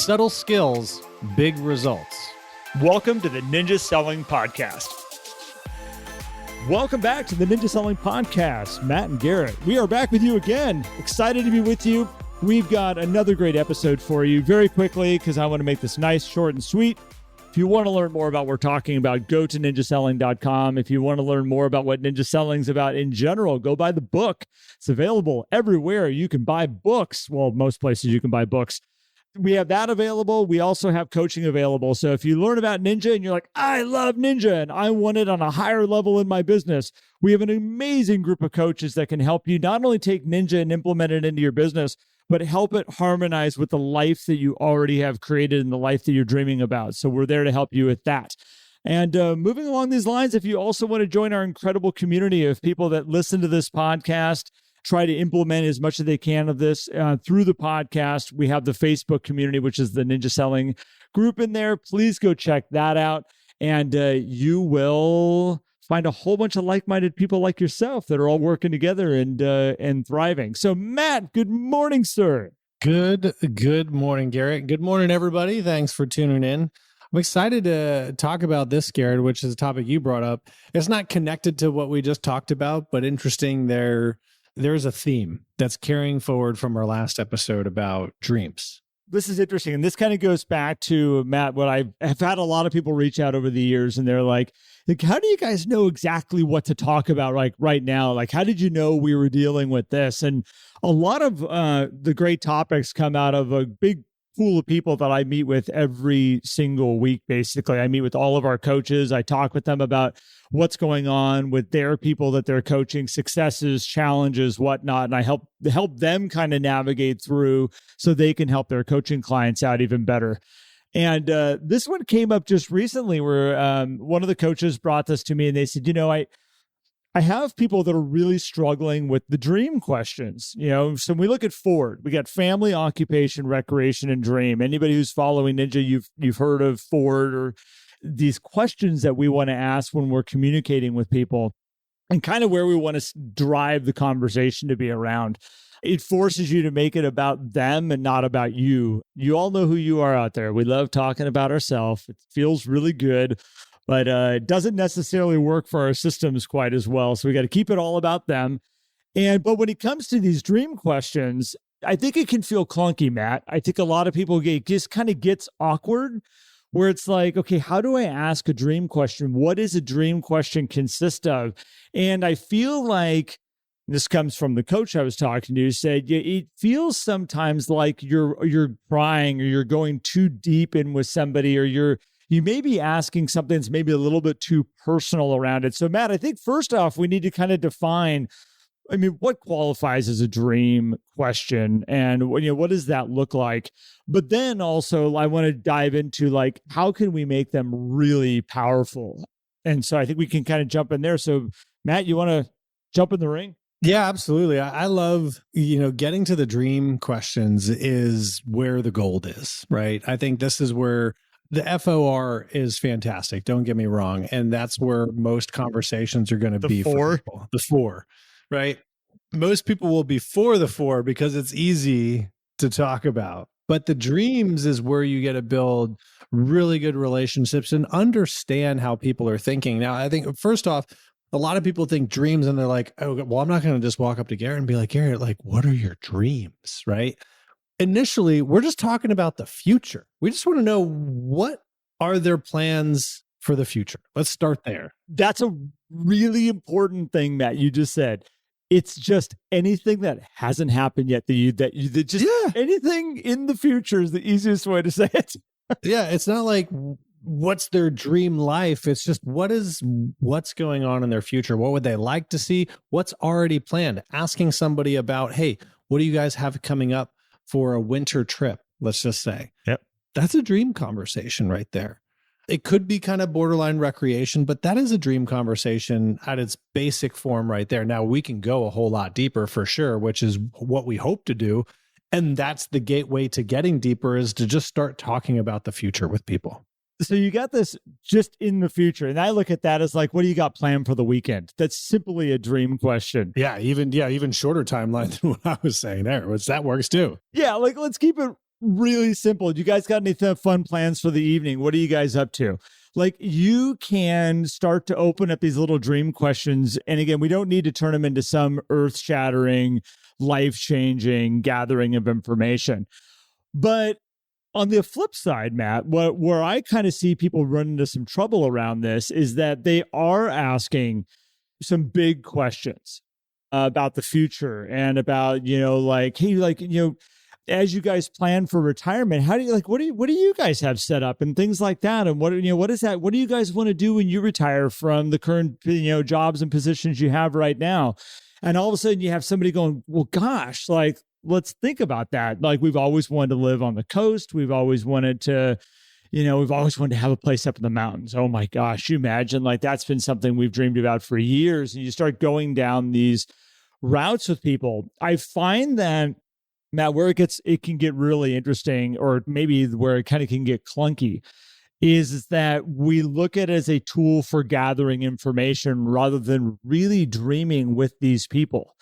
Subtle skills, big results. Welcome to the Ninja Selling Podcast. Welcome back to the Ninja Selling Podcast. Matt and Garrett, we are back with you again. Excited to be with you. We've got another great episode for you very quickly because I want to make this nice, short, and sweet. If you want to learn more about what we're talking about, go to ninjaselling.com. If you want to learn more about what Ninja Selling is about in general, go buy the book. It's available everywhere you can buy books. Well, most places you can buy books. We have that available. We also have coaching available. So if you learn about Ninja and you're like, I love Ninja and I want it on a higher level in my business, we have an amazing group of coaches that can help you not only take Ninja and implement it into your business, but help it harmonize with the life that you already have created and the life that you're dreaming about. So we're there to help you with that. And moving along these lines, if you also want to join our incredible community of people that listen to this podcast, try to implement as much as they can of this through the podcast, we have the Facebook community, which is the Ninja Selling group in there. Please go check that out. And you will find a whole bunch of like-minded people like yourself that are all working together and thriving. So Matt, good morning, sir. Good morning, Garrett. Good morning, everybody. Thanks for tuning in. I'm excited to talk about this, Garrett, which is a topic you brought up. It's not connected to what we just talked about, but interesting. There's a theme that's carrying forward from our last episode about dreams. This is interesting. And this kind of goes back to, Matt, what I've had a lot of people reach out over the years and they're like, how do you guys know exactly what to talk about like right now? Like, how did you know we were dealing with this? And a lot of the great topics come out of a big pool of people that I meet with every single week. Basically, I meet with all of our coaches. I talk with them about what's going on with their people that they're coaching, successes, challenges, whatnot. And I help them kind of navigate through so they can help their coaching clients out even better. And this one came up just recently where one of the coaches brought this to me and they said, I have people that are really struggling with the dream questions. So when we look at F.O.R.D, we got family, occupation, recreation, and dream. Anybody who's following Ninja, you've heard of F.O.R.D or these questions that we want to ask when we're communicating with people and kind of where we want to drive the conversation to be around. It forces you to make it about them and not about you. You all know who you are out there. We love talking about ourselves. It feels really good, but it doesn't necessarily work for our systems quite as well. So we got to keep it all about them. But when it comes to these dream questions, I think it can feel clunky, Matt. I think a lot of people just kind of gets awkward where it's like, okay, how do I ask a dream question? What does a dream question consist of? And I feel like this comes from the coach I was talking to, who said, it feels sometimes like you're prying or you're going too deep in with somebody, or you may be asking something that's maybe a little bit too personal around it. So Matt, I think first off, we need to kind of define, what qualifies as a dream question and what does that look like? But then also I want to dive into like, how can we make them really powerful? And so I think we can kind of jump in there. So Matt, you want to jump in the ring? Yeah, absolutely. I love, getting to the dream questions is where the gold is, right? I think this is where the F.O.R. is fantastic. Don't get me wrong. And that's where most conversations are going to be for people. The F.O.R., right? Most people will be for the F.O.R. because it's easy to talk about. But the dreams is where you get to build really good relationships and understand how people are thinking. Now, I think first off, a lot of people think dreams and they're like, oh, well, I'm not going to just walk up to Garrett and be like, Garrett, like, what are your dreams, right? Initially, we're just talking about the future. We just want to know, what are their plans for the future? Let's start there. That's a really important thing, Matt, you just said. It's just anything that hasn't happened yet anything in the future is the easiest way to say it. Yeah, it's not like what's their dream life. It's just what's going on in their future. What would they like to see? What's already planned? Asking somebody about, hey, what do you guys have coming up for a winter trip? Let's just say. Yep. That's a dream conversation right there. It could be kind of borderline recreation, but that is a dream conversation at its basic form right there. Now, we can go a whole lot deeper for sure, which is what we hope to do. And that's the gateway to getting deeper, is to just start talking about the future with people. So you got this just in the future. And I look at that as like, what do you got planned for the weekend? That's simply a dream question. Yeah, even shorter timeline than what I was saying there, which that works too. Yeah, like let's keep it really simple. You guys got any fun plans for the evening? What are you guys up to? Like, you can start to open up these little dream questions. And again, we don't need to turn them into some earth-shattering, life-changing gathering of information. But on the flip side, Matt, where I kind of see people run into some trouble around this is that they are asking some big questions about the future and about, like, hey, like, as you guys plan for retirement, how do you what do you guys have set up and things like that? And what is that? What do you guys want to do when you retire from the current, jobs and positions you have right now? And all of a sudden you have somebody going, well, gosh, like, let's think about that. Like, we've always wanted to live on the coast. We've always wanted to, have a place up in the mountains. Oh my gosh, you imagine, like, that's been something we've dreamed about for years. And you start going down these routes with people. I find that, Matt, where it can get really interesting, or maybe where it kind of can get clunky, is that we look at it as a tool for gathering information rather than really dreaming with these people.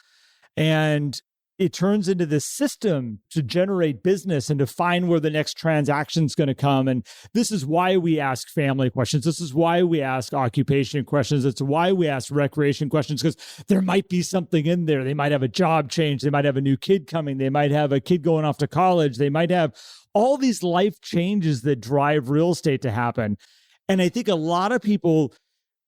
And it turns into this system to generate business and to find where the next transaction is going to come. And this is why we ask family questions. This is why we ask occupation questions. It's why we ask recreation questions, because there might be something in there. They might have a job change. They might have a new kid coming. They might have a kid going off to college. They might have all these life changes that drive real estate to happen. And I think a lot of people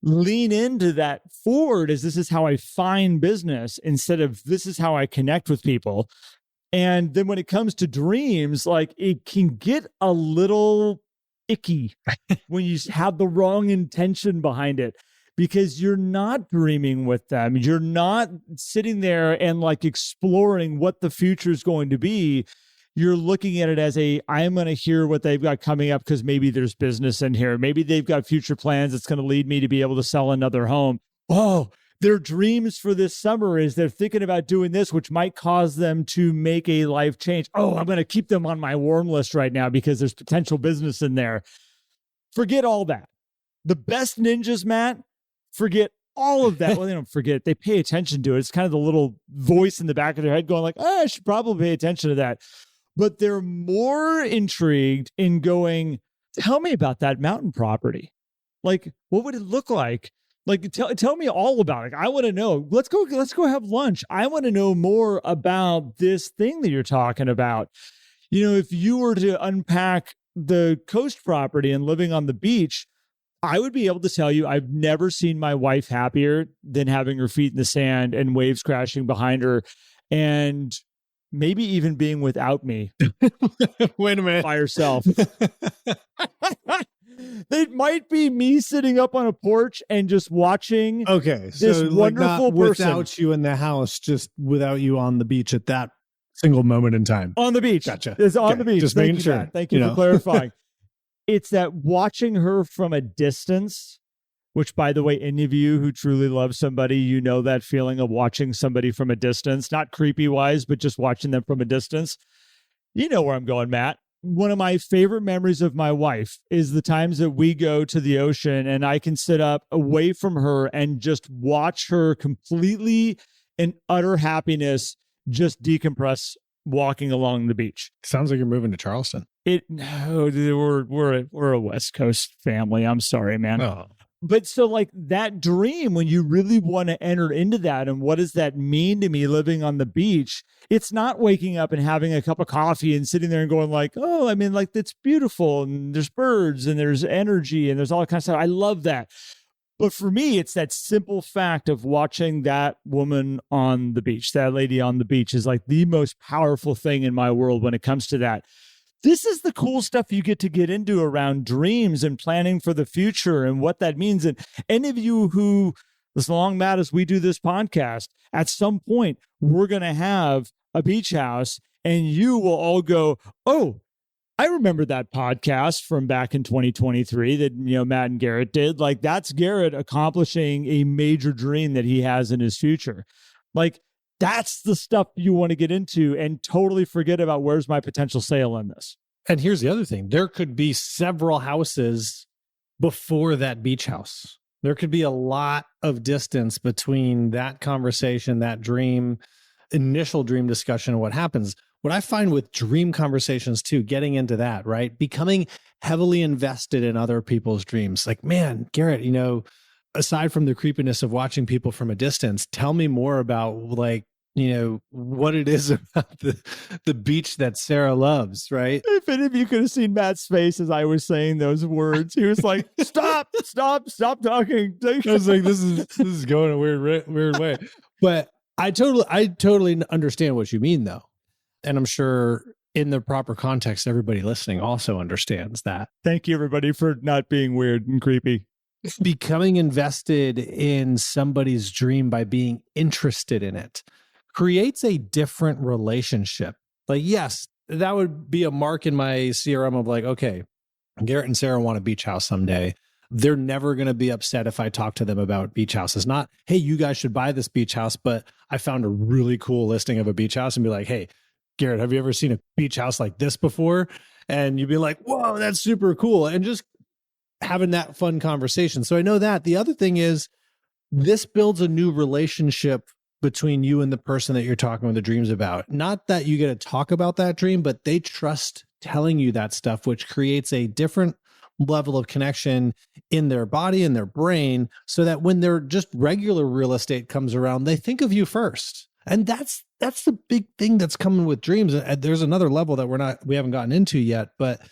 lean into that forward as this is how I find business instead of this is how I connect with people. And then when it comes to dreams, like, it can get a little icky when you have the wrong intention behind it, because you're not dreaming with them. You're not sitting there and like exploring what the future is going to be. You're looking at it as I'm going to hear what they've got coming up because maybe there's business in here. Maybe they've got future plans that's going to lead me to be able to sell another home. Oh, their dreams for this summer is they're thinking about doing this, which might cause them to make a life change. Oh, I'm going to keep them on my warm list right now because there's potential business in there. Forget all that. The best ninjas, Matt, forget all of that. Well, they don't forget. They pay attention to it. It's kind of the little voice in the back of their head going like, I should probably pay attention to that. But they're more intrigued in going, tell me about that mountain property. Like, what would it look like? Like, tell me all about it. I want to know. Let's go have lunch. I want to know more about this thing that you're talking about. If you were to unpack the coast property and living on the beach, I would be able to tell you I've never seen my wife happier than having her feet in the sand and waves crashing behind her. And maybe even being without me. Wait a minute. By herself. It might be me sitting up on a porch and just watching this wonderful person. Without you in the house, just without you on the beach at that single moment in time. On the beach. Gotcha. It's on the beach. Just Thank making you, sure. Matt. Thank you for clarifying. It's that watching her from a distance, which, by the way, any of you who truly love somebody, that feeling of watching somebody from a distance, not creepy wise, but just watching them from a distance. You know where I'm going, Matt. One of my favorite memories of my wife is the times that we go to the ocean and I can sit up away from her and just watch her completely in utter happiness, just decompress walking along the beach. Sounds like you're moving to Charleston. No, we're a West Coast family. I'm sorry, man. Oh. But so like that dream, when you really want to enter into that, and what does that mean to me living on the beach? It's not waking up and having a cup of coffee and sitting there and going like, oh, I mean, like, it's beautiful and there's birds and there's energy and there's all kinds of stuff. I love that. But for me, it's that simple fact of watching that woman on the beach, that lady on the beach is like the most powerful thing in my world when it comes to that. This is the cool stuff you get to get into around dreams and planning for the future and what that means. And any of you who, as long, Matt, as we do this podcast, at some point, we're going to have a beach house and you will all go, oh, I remember that podcast from back in 2023 that, Matt and Garrett did. Like, that's Garrett accomplishing a major dream that he has in his future. Like, that's the stuff you want to get into and totally forget about where's my potential sale in this. And here's the other thing. There could be several houses before that beach house. There could be a lot of distance between that conversation, that dream, initial dream discussion, and what happens. what I find with dream conversations too, getting into that, right? Becoming heavily invested in other people's dreams. Like, man, Garrett, aside from the creepiness of watching people from a distance, tell me more about what it is about the beach that Sarah loves, right? If any of you could have seen Matt's face as I was saying those words, he was like, stop talking. I was like, this is going a weird way. But I totally understand what you mean though. And I'm sure in the proper context, everybody listening also understands that. Thank you, everybody, for not being weird and creepy. Becoming invested in somebody's dream by being interested in it creates a different relationship. Like, yes, that would be a mark in my CRM of like, okay, Garrett and Sarah want a beach house someday. They're never going to be upset if I talk to them about beach houses. Not, hey, you guys should buy this beach house, but I found a really cool listing of a beach house, and be like, hey, Garrett, have you ever seen a beach house like this before? And you'd be like, whoa, that's super cool. And just having that fun conversation. So I know that. The other thing is, this builds a new relationship between you and the person that you're talking with the dreams about. Not that you get to talk about that dream, but they trust telling you that stuff, which creates a different level of connection in their body and their brain, so that when their just regular real estate comes around, they think of you first. And that's the big thing that's coming with dreams. There's another level that we haven't gotten into yet, but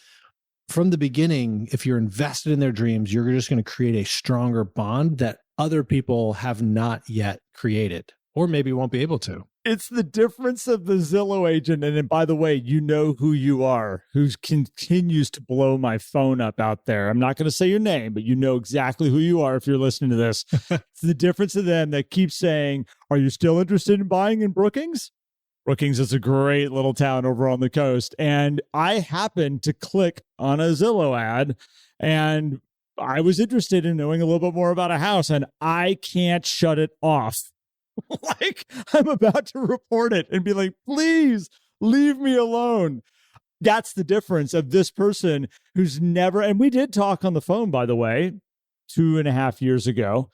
from the beginning, if you're invested in their dreams, you're just going to create a stronger bond that other people have not yet created, or maybe won't be able to. It's the difference of the Zillow agent. And then, by the way, you know who you are, who continues to blow my phone up out there. I'm not going to say your name, but you know exactly who you are if you're listening to this. It's the difference of them that keeps saying, are you still interested in buying in Brookings? Brookings is a great little town over on the coast. And I happened to click on a Zillow ad, and I was interested in knowing a little bit more about a house, and I can't shut it off. Like, I'm about to report it and be like, please leave me alone. That's the difference of this person who's never, and we did talk on the phone, by the way, 2.5 years ago.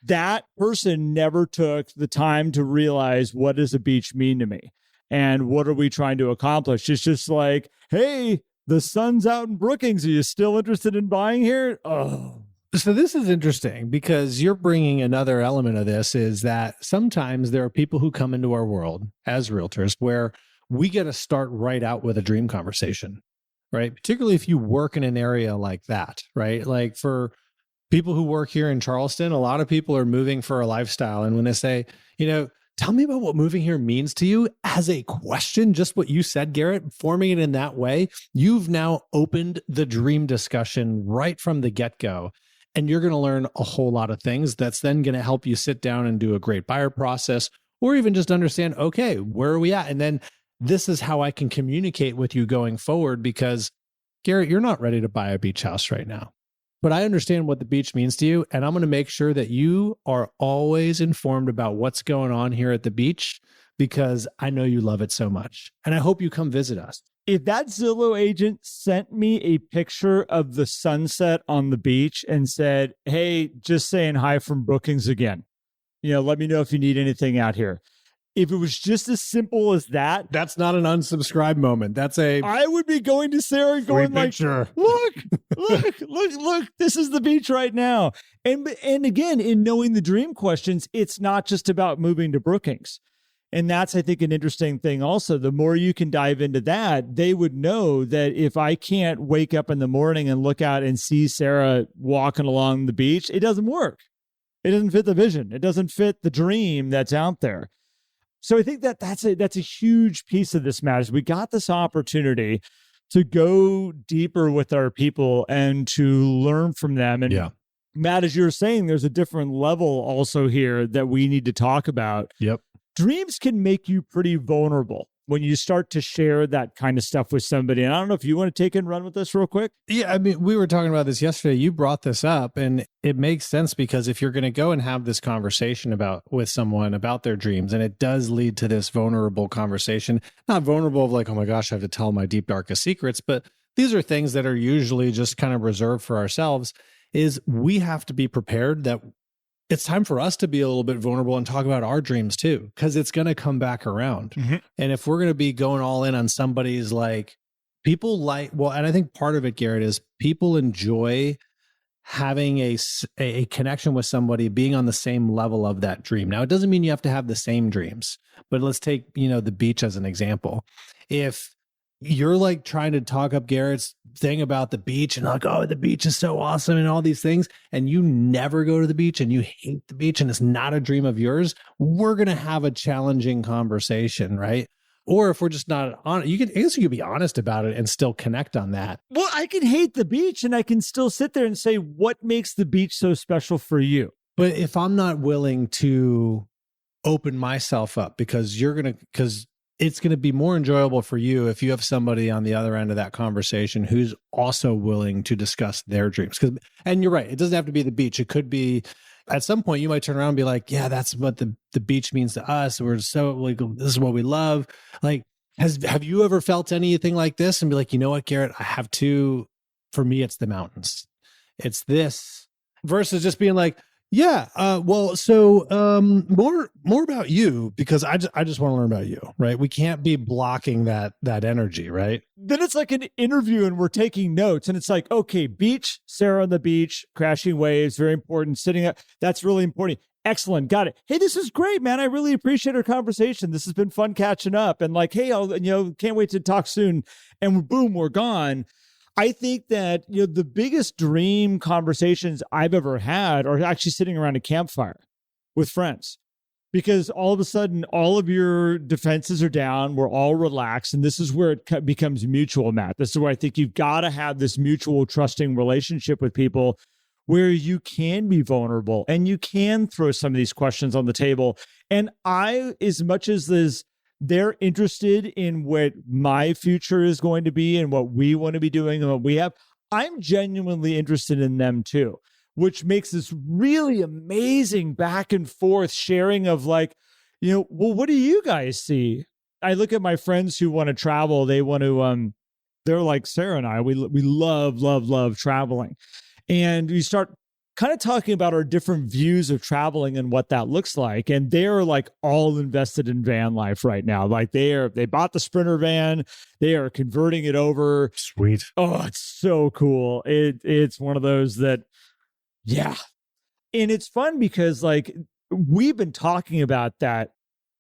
That person never took the time to realize, what does a beach mean to me? And what are we trying to accomplish? It's just like, hey, the sun's out in Brookings. Are you still interested in buying here? Oh. So this is interesting, because you're bringing another element of this, is that sometimes there are people who come into our world as realtors where we get to start right out with a dream conversation, right? Particularly if you work in an area like that, right? Like for people who work here in Charleston, a lot of people are moving for a lifestyle. And when they say, tell me about what moving here means to you as a question, just what you said, Garrett, forming it in that way, you've now opened the dream discussion right from the get-go. And you're going to learn a whole lot of things that's then going to help you sit down and do a great buyer process, or even just understand, okay, where are we at? And then this is how I can communicate with you going forward, because Garrett, you're not ready to buy a beach house right now, but I understand what the beach means to you. And I'm going to make sure that you are always informed about what's going on here at the beach, because I know you love it so much. And I hope you come visit us. If that Zillow agent sent me a picture of the sunset on the beach and said, hey, just saying hi from Brookings again, let me know if you need anything out here. If it was just as simple as that, that's not an unsubscribe moment. I would be going to Sarah and going like, look, this is the beach right now. And again, in knowing the dream questions, it's not just about moving to Brookings. And that's, I think, an interesting thing also. The more you can dive into that, they would know that if I can't wake up in the morning and look out and see Sarah walking along the beach, it doesn't work. It doesn't fit the vision. It doesn't fit the dream that's out there. So I think that's a huge piece of this, Matt. We got this opportunity to go deeper with our people and to learn from them. And yeah. Matt, as you were saying, there's a different level also here that we need to talk about. Yep. Dreams can make you pretty vulnerable when you start to share that kind of stuff with somebody. And I don't know if you want to take and run with this real quick. Yeah, I mean, we were talking about this yesterday. You brought this up, and it makes sense, because if you're going to go and have this conversation with someone about their dreams, and it does lead to this vulnerable conversation, not vulnerable of like, oh my gosh, I have to tell my deep, darkest secrets, but these are things that are usually just kind of reserved for ourselves, is we have to be prepared that it's time for us to be a little bit vulnerable and talk about our dreams too, because it's going to come back around. Mm-hmm. And if we're going to be going all in on somebody's like, people like, well, and I think part of it, Garrett, is people enjoy having a connection with somebody, being on the same level of that dream. Now, it doesn't mean you have to have the same dreams, but let's take, the beach as an example. If you're like trying to talk up Garrett's thing about the beach and like, oh, the beach is so awesome and all these things, and you never go to the beach and you hate the beach and it's not a dream of yours, we're going to have a challenging conversation, right? Or if we're just not on, I guess you could be honest about it and still connect on that. Well, I can hate the beach and I can still sit there and say, what makes the beach so special for you? But if I'm not willing to open myself up, because it's going to be more enjoyable for you if you have somebody on the other end of that conversation who's also willing to discuss their dreams. And you're right, it doesn't have to be the beach. It could be, at some point you might turn around and be like, yeah, that's what the beach means to us. We're so like, this is what we love. Like, have you ever felt anything like this and be like, you know what, Garrett, I have to, for me, it's the mountains. It's this, versus just being like, yeah, more about you, because I just want to learn about you, right? We can't be blocking that energy, right? Then it's like an interview and we're taking notes and it's like, okay, beach, Sarah on the beach, crashing waves, very important, sitting up. That's really important. Excellent. Got it. Hey, this is great, man. I really appreciate our conversation. This has been fun catching up, and like, hey, can't wait to talk soon. And boom, we're gone. I think that, the biggest dream conversations I've ever had are actually sitting around a campfire with friends, because all of a sudden, all of your defenses are down. We're all relaxed. And this is where it becomes mutual, Matt. This is where I think you've got to have this mutual trusting relationship with people where you can be vulnerable and you can throw some of these questions on the table. And as much as they're interested in what my future is going to be and what we want to be doing and what we have, I'm genuinely interested in them too, which makes this really amazing back and forth sharing of like, well, what do you guys see? I look at my friends who want to travel. They want to, they're like Sarah and I, we love traveling. And we start kind of talking about our different views of traveling and what that looks like. And they're like all invested in van life right now. Like they bought the Sprinter van. They are converting it over. Sweet. Oh, it's so cool. It's one of those that, yeah. And it's fun because like we've been talking about that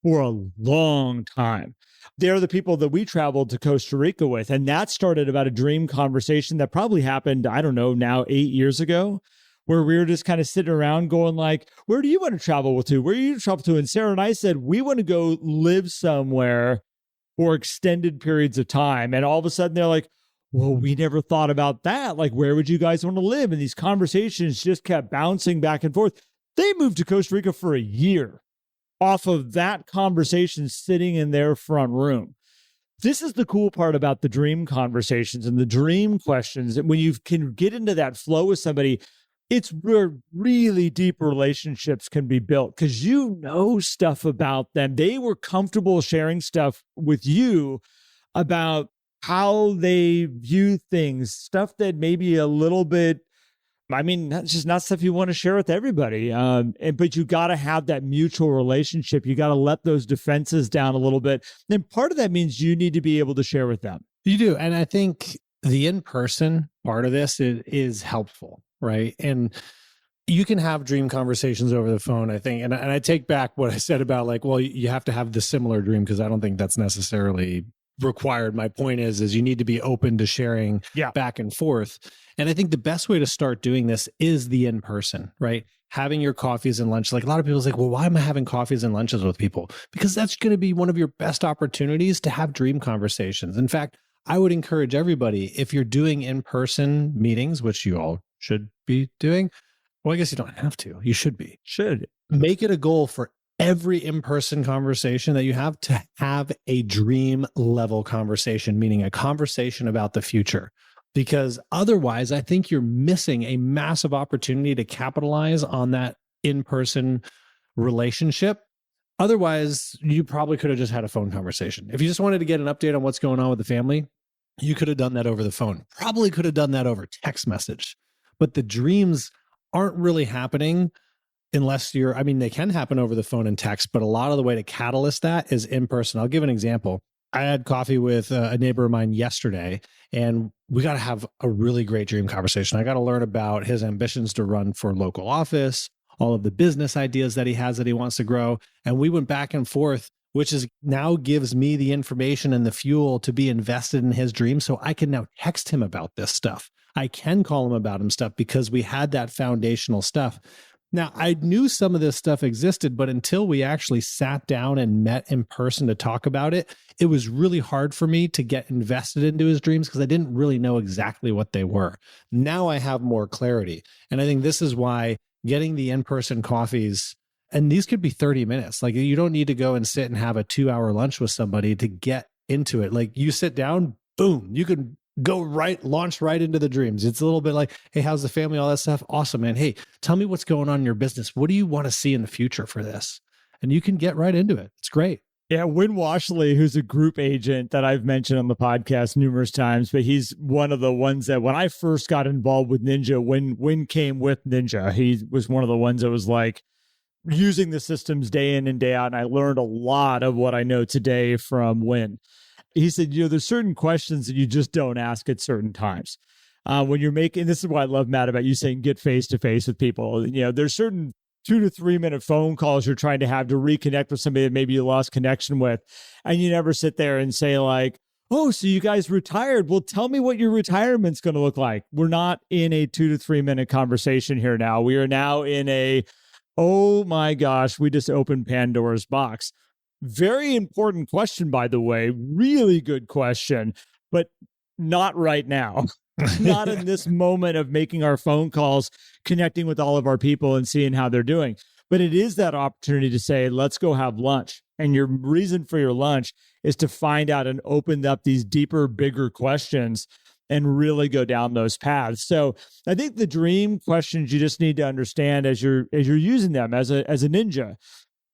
for a long time. They're the people that we traveled to Costa Rica with. And that started about a dream conversation that probably happened, I don't know, now 8 years ago, where we were just kind of sitting around going like, where do you want to travel to? Where do you travel to? And Sarah and I said, we want to go live somewhere for extended periods of time. And all of a sudden they're like, well, we never thought about that. Like, where would you guys want to live? And these conversations just kept bouncing back and forth. They moved to Costa Rica for a year off of that conversation sitting in their front room. This is the cool part about the dream conversations and the dream questions. And when you can get into that flow with somebody, it's where really deep relationships can be built because you know stuff about them. They were comfortable sharing stuff with you about how they view things, stuff that maybe a little bit, that's just not stuff you want to share with everybody. But you got to have that mutual relationship. You got to let those defenses down a little bit. And part of that means you need to be able to share with them. You do. And I think the in-person part of this is helpful, right? And you can have dream conversations over the phone, I think. And I take back what I said about like, well, you have to have the similar dream because I don't think that's necessarily required. My point is you need to be open to sharing back and forth. And I think the best way to start doing this is the in-person, right? Having your coffees and lunch. Like a lot of people is like, well, why am I having coffees and lunches with people? Because that's going to be one of your best opportunities to have dream conversations. In fact, I would encourage everybody, if you're doing in-person meetings, which you all should be doing, well, I guess you don't have to. You should be. Should. Make it a goal for every in-person conversation that you have to have a dream level conversation, meaning a conversation about the future. Because otherwise, I think you're missing a massive opportunity to capitalize on that in-person relationship. Otherwise, you probably could have just had a phone conversation. If you just wanted to get an update on what's going on with the family, you could have done that over the phone. Probably could have done that over text message. But the dreams aren't really happening unless you're, I mean, they can happen over the phone and text, but a lot of the way to catalyst that is in person. I'll give an example. I had coffee with a neighbor of mine yesterday, and we got to have a really great dream conversation. I got to learn about his ambitions to run for local office, all of the business ideas that he has that he wants to grow. And we went back and forth, which is now gives me the information and the fuel to be invested in his dream. So I can now text him about this stuff. I can call him about him stuff because we had that foundational stuff. Now, I knew some of this stuff existed, but until we actually sat down and met in person to talk about it, it was really hard for me to get invested into his dreams because I didn't really know exactly what they were. Now I have more clarity. And I think this is why getting the in-person coffees, and these could be 30 minutes. Like, you don't need to go and sit and have a 2-hour lunch with somebody to get into it. Like, you sit down, boom, you can launch right into the dreams. It's a little bit like, hey, how's the family? All that stuff. Awesome, man. Hey, tell me what's going on in your business. What do you want to see in the future for this? And you can get right into it. It's great. Yeah, Win Washley, who's a group agent that I've mentioned on the podcast numerous times, but he's one of the ones that when I first got involved with Ninja, when Win came with Ninja, he was one of the ones that was like using the systems day in and day out. And I learned a lot of what I know today from Win. He said, there's certain questions that you just don't ask at certain times. When you're making, this is what I love, Matt, about you saying get face to face with people. There's certain 2 to 3 minute phone calls you're trying to have to reconnect with somebody that maybe you lost connection with. And you never sit there and say like, oh, so you guys retired. Well, tell me what your retirement's going to look like. We're not in a 2 to 3 minute conversation here now. We are now in a, oh my gosh, we just opened Pandora's box. Very important question, by the way. Really good question, but not right now. Not in this moment of making our phone calls, connecting with all of our people and seeing how they're doing. But it is that opportunity to say, let's go have lunch. And your reason for your lunch is to find out and open up these deeper, bigger questions and really go down those paths. So I think the dream questions you just need to understand as you're using them as a ninja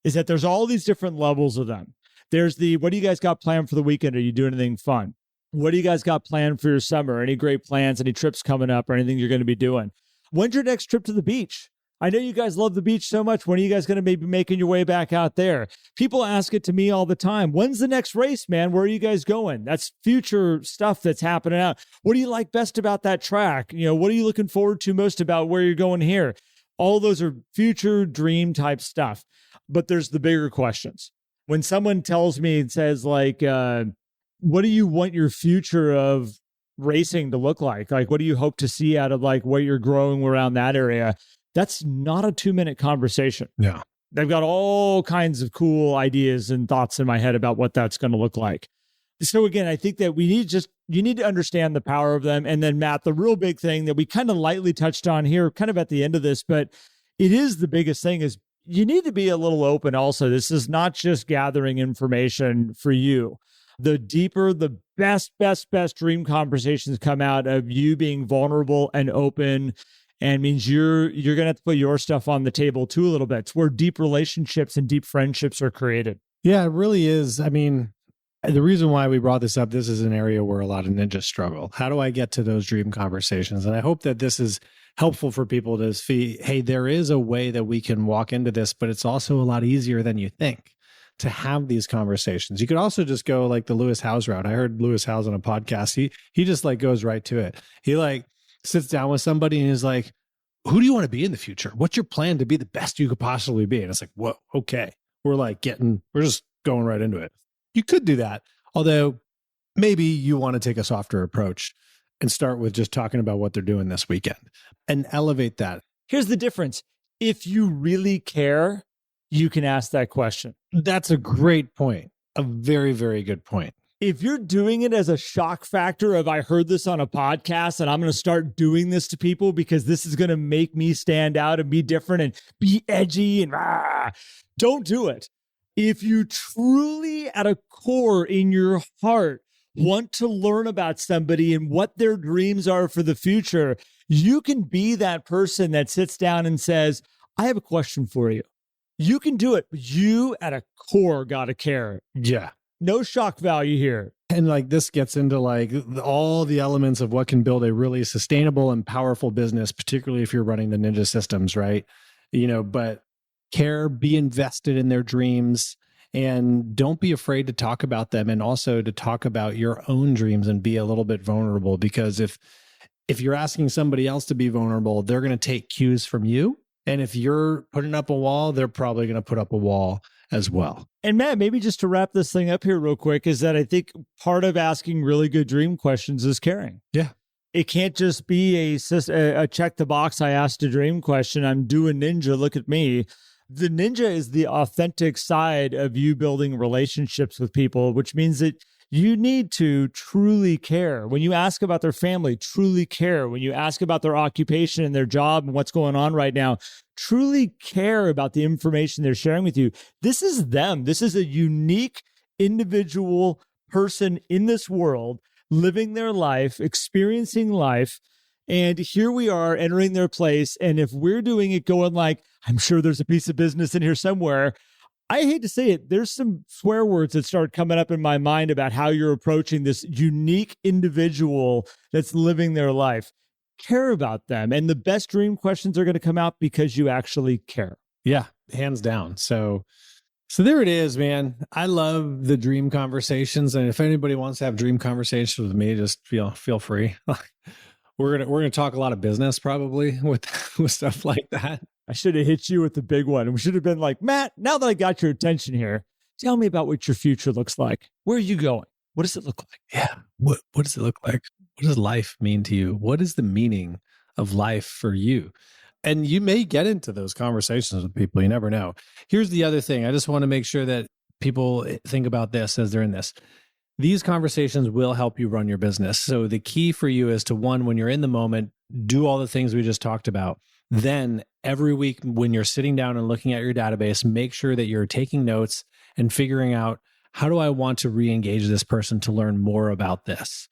is that there's all these different levels of them. There's the, what do you guys got planned for the weekend? Are you doing anything fun? What do you guys got planned for your summer? Any great plans, any trips coming up or anything you're going to be doing? When's your next trip to the beach? I know you guys love the beach so much. When are you guys going to maybe making your way back out there? People ask it to me all the time. When's the next race, man? Where are you guys going? That's future stuff that's happening out. What do you like best about that track? What are you looking forward to most about where you're going here? All those are future dream type stuff. But there's the bigger questions. When someone tells me and says like, what do you want your future of racing to look like? Like, what do you hope to see out of like what you're growing around that area? That's not a 2-minute conversation. Yeah. They've got all kinds of cool ideas and thoughts in my head about what that's going to look like. So again, I think that you need to understand the power of them. And then Matt, the real big thing that we kind of lightly touched on here, kind of at the end of this, but it is the biggest thing is you need to be a little open also. This is not just gathering information for you. The deeper, the best dream conversations come out of you being vulnerable and open, and means you're going to have to put your stuff on the table too a little bit. It's where deep relationships and deep friendships are created. Yeah, it really is. I mean, the reason why we brought this up, this is an area where a lot of ninjas struggle. How do I get to those dream conversations? And I hope that this is helpful for people to see, hey, there is a way that we can walk into this, but it's also a lot easier than you think to have these conversations. You could also just go like the Lewis Howes route. I heard Lewis Howes on a podcast. He just like goes right to it. He like sits down with somebody and is like, who do you want to be in the future? What's your plan to be the best you could possibly be? And it's like, whoa, okay. We're just going right into it. You could do that. Although maybe you want to take a softer approach and start with just talking about what they're doing this weekend and elevate that. Here's the difference. If you really care, you can ask that question. That's a great point. A very, very good point. If you're doing it as a shock factor of, I heard this on a podcast and I'm going to start doing this to people because this is going to make me stand out and be different and be edgy and don't do it. If you truly at a core in your heart want to learn about somebody and what their dreams are for the future, you can be that person that sits down and says, I have a question for you. You can do it, but you at a core got to care. Yeah. No shock value here. And like this gets into like all the elements of what can build a really sustainable and powerful business, particularly if you're running the ninja systems, right? But care, be invested in their dreams, and don't be afraid to talk about them, and also to talk about your own dreams and be a little bit vulnerable. Because if you're asking somebody else to be vulnerable, they're going to take cues from you. And if you're putting up a wall, they're probably going to put up a wall as well. And Matt, maybe just to wrap this thing up here real quick, is that I think part of asking really good dream questions is caring. Yeah. It can't just be a check the box, I asked a dream question, I'm doing ninja, look at me. The ninja is the authentic side of you building relationships with people, which means that you need to truly care. When you ask about their family, truly care. When you ask about their occupation and their job and what's going on right now, truly care about the information they're sharing with you. This is them. This is a unique individual person in this world, living their life, experiencing life. And here we are entering their place. And if we're doing it going like, I'm sure there's a piece of business in here somewhere, I hate to say it, there's some swear words that start coming up in my mind about how you're approaching this unique individual that's living their life. Care about them. And the best dream questions are going to come out because you actually care. Yeah, hands down. So there it is, man. I love the dream conversations. And if anybody wants to have dream conversations with me, just feel free. We're gonna talk a lot of business probably with stuff like that. I should have hit you with the big one. We should have been like, Matt, now that I got your attention here, tell me about what your future looks like. Where are you going? What does it look like? Yeah. What does it look like? What does life mean to you? What is the meaning of life for you? And you may get into those conversations with people. You never know. Here's the other thing. I just want to make sure that people think about this as they're in this. These conversations will help you run your business. So the key for you is to, one, when you're in the moment, do all the things we just talked about. Then every week when you're sitting down and looking at your database, make sure that you're taking notes and figuring out, how do I want to re-engage this person to learn more about this?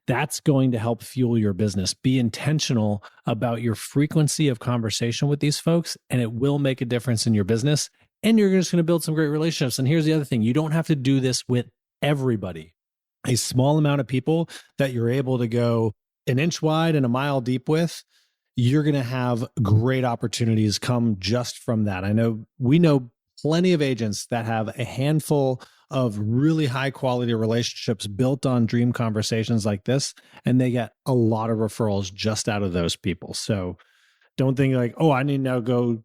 That's going to help fuel your business. Be intentional about your frequency of conversation with these folks, and it will make a difference in your business. And you're just going to build some great relationships. And here's the other thing. You don't have to do this with everybody. A small amount of people that you're able to go an inch wide and a mile deep with, you're going to have great opportunities come just from that. We know plenty of agents that have a handful of really high quality relationships built on dream conversations like this, and they get a lot of referrals just out of those people. So don't think like, oh, I need to now go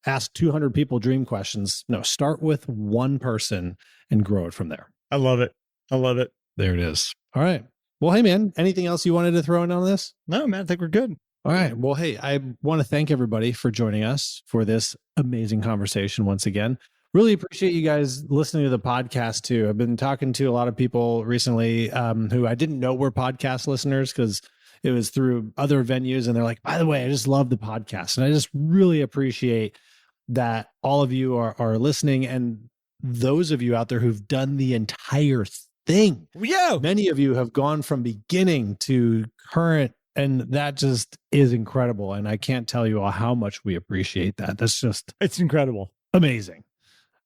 ask 200 people dream questions. No, start with one person and grow it from there. I love it. I love it. There it is. All right. Well, hey, man, anything else you wanted to throw in on this? No, man, I think we're good. All right. Well, hey, I want to thank everybody for joining us for this amazing conversation once again. Really appreciate you guys listening to the podcast too. I've been talking to a lot of people recently who I didn't know were podcast listeners because it was through other venues. And they're like, by the way, I just love the podcast. And I just really appreciate that all of you are listening. And those of you out there who've done the entire thing. Yeah. Many of you have gone from beginning to current, and that just is incredible. And I can't tell you all how much we appreciate that. It's incredible. Amazing.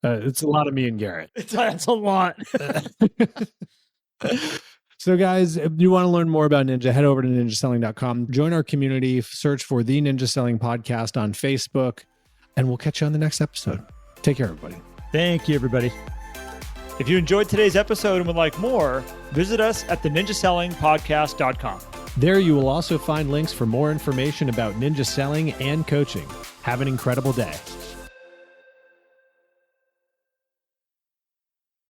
It's a lot of me and Garrett. That's a lot. So guys, if you want to learn more about Ninja, head over to ninjaselling.com. Join our community, search for the Ninja Selling Podcast on Facebook, and we'll catch you on the next episode. Take care, everybody. Thank you, everybody. If you enjoyed today's episode and would like more, visit us at theninjasellingpodcast.com. There you will also find links for more information about ninja selling and coaching. Have an incredible day.